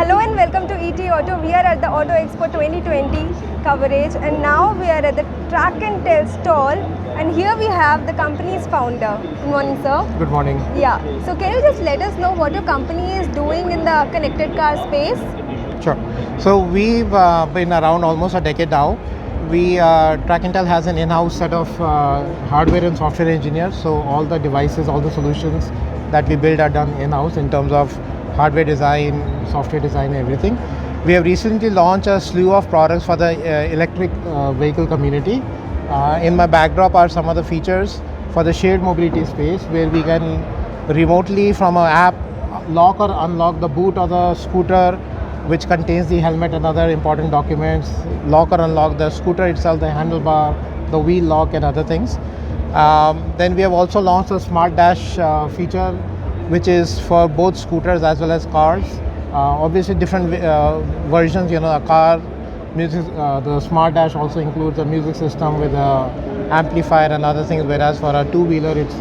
Hello and welcome to ET Auto. We are at the Auto Expo 2020 coverage, and now we are at the Trak N Tell stall, and here we have the company's founder. Good morning, sir. Good morning. Yeah. So can you just let us know what your company is doing in the connected car space? Sure. So we've been around almost a decade now. Trak N Tell has an in-house set of hardware and software engineers. So all the devices, all the solutions that we build are done in-house in terms of hardware design, software design, everything. We have recently launched a slew of products for the electric vehicle community. In my backdrop are some of the features for the shared mobility space, where we can remotely from an app lock or unlock the boot of the scooter, which contains the helmet and other important documents, lock or unlock the scooter itself, the handlebar, the wheel lock and other things. Then we have also launched a Smart Dash feature, which is for both scooters as well as cars. Obviously different versions, a car, music, the Smart Dash also includes a music system with a amplifier and other things, whereas for a two-wheeler it's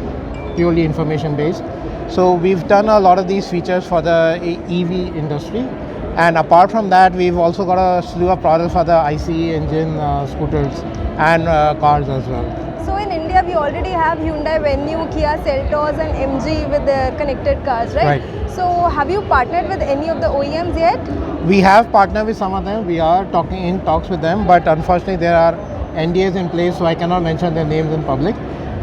purely information based. So we've done a lot of these features for the EV industry. And apart from that, we've also got a slew of products for the ICE engine scooters and cars as well. So in India, we already have Hyundai Venue, Kia Seltos and MG with their connected cars, right? So have you partnered with any of the OEMs yet? We have partnered with some of them. We are in talks with them, but unfortunately there are NDAs in place, so I cannot mention their names in public.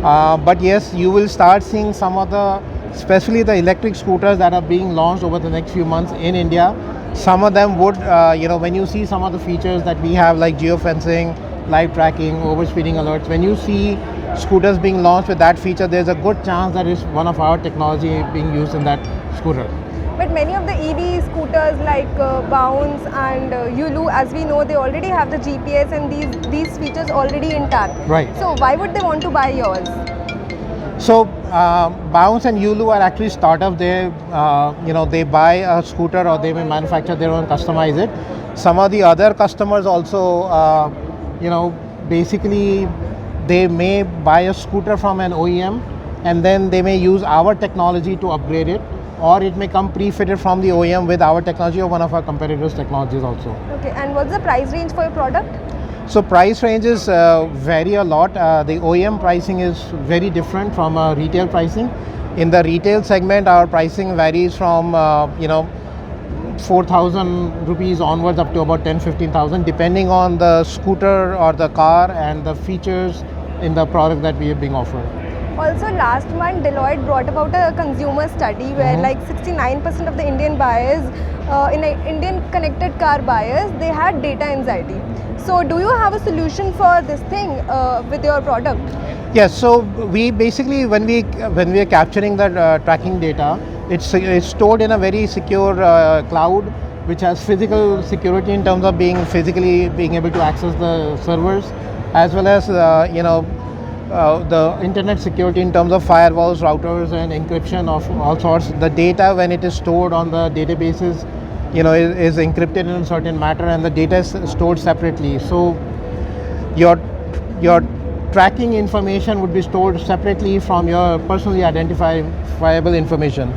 But yes, you will start seeing some of the, especially the electric scooters that are being launched over the next few months in India. Some of them would, when you see some of the features that we have, like geofencing, live tracking, overspeeding alerts, when you see scooters being launched with that feature, there's a good chance that it's one of our technology being used in that scooter. But many of the EV scooters like Bounce and Yulu, as we know, they already have the GPS and these features already intact. Right. So why would they want to buy yours? So Bounce and Yulu are actually startups. They buy a scooter or they may manufacture their own, customize it. Some of the other customers also, basically they may buy a scooter from an OEM and then they may use our technology to upgrade it, or it may come pre-fitted from the OEM with our technology or one of our competitors' technologies also. Okay, and what's the price range for your product? So price ranges vary a lot. The OEM pricing is very different from retail pricing. In the retail segment, our pricing varies from 4,000 rupees onwards up to about 10-15,000, depending on the scooter or the car and the features in the product that we are being offered. Also, last month Deloitte brought about a consumer study where like 69% of the Indian buyers, Indian connected car buyers, they had data anxiety. So do you have a solution for this thing with your product? Yes, so we basically, when we are capturing the tracking data, it's stored in a very secure cloud, which has physical security in terms of being able to access the servers, as well as the internet security in terms of firewalls, routers and encryption of all sorts. The data, when it is stored on the databases, is encrypted in a certain manner, and the data is stored separately. So your tracking information would be stored separately from your personally identifiable information.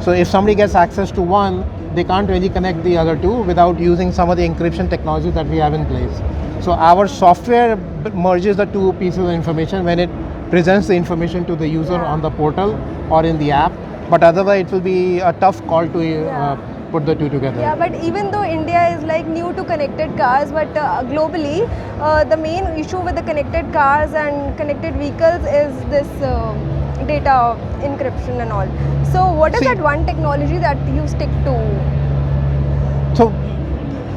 So if somebody gets access to one, they can't really connect the other two without using some of the encryption technology that we have in place. So our software merges the two pieces of information when it presents the information to the user on the portal or in the app. But otherwise, it will be a tough call to put the two together. Yeah, but even though India is like new to connected cars, but globally, the main issue with the connected cars and connected vehicles is this data encryption and all. So what is that one technology that you stick to? So,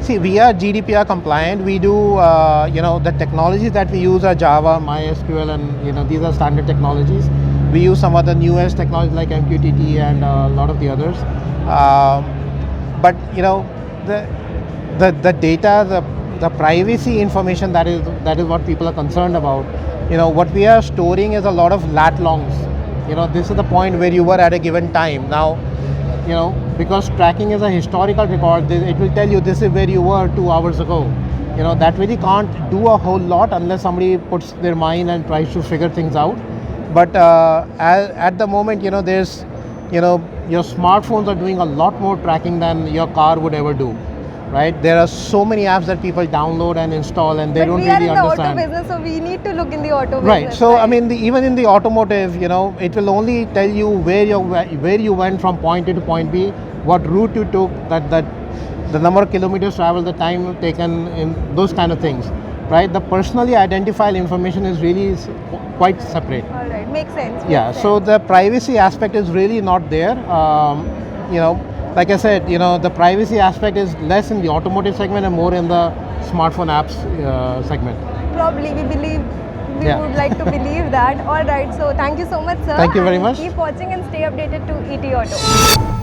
we are GDPR compliant. We do, the technologies that we use are Java, MySQL, and these are standard technologies. We use some of the newest technologies like MQTT and a lot of the others. But the data, the privacy information, that is what people are concerned about. What we are storing is a lot of lat longs. This is the point where you were at a given time. Now, because tracking is a historical record, it will tell you this is where you were 2 hours ago. That really can't do a whole lot unless somebody puts their mind and tries to figure things out. But at the moment, there's you know, your smartphones are doing a lot more tracking than your car would ever do, right? There are so many apps that people download and install, and they But don't we are really in the understand. auto business, so we need to look in the auto Right. business. So I mean, even in the automotive, you know, it will only tell you where you went from point A to point B, what route you took, that the number of kilometers traveled, the time taken, in those kind of things, right? The personally identifiable information is really quite separate. All right, makes sense. Yeah. makes So sense. the privacy aspect is really not there. You know, like I said, you know, the privacy aspect is less in the automotive segment and more in the smartphone apps segment. Probably we Yeah. would like to believe that. All right, so thank you so much, sir. Thank you very and much. Keep watching and stay updated to ET Auto.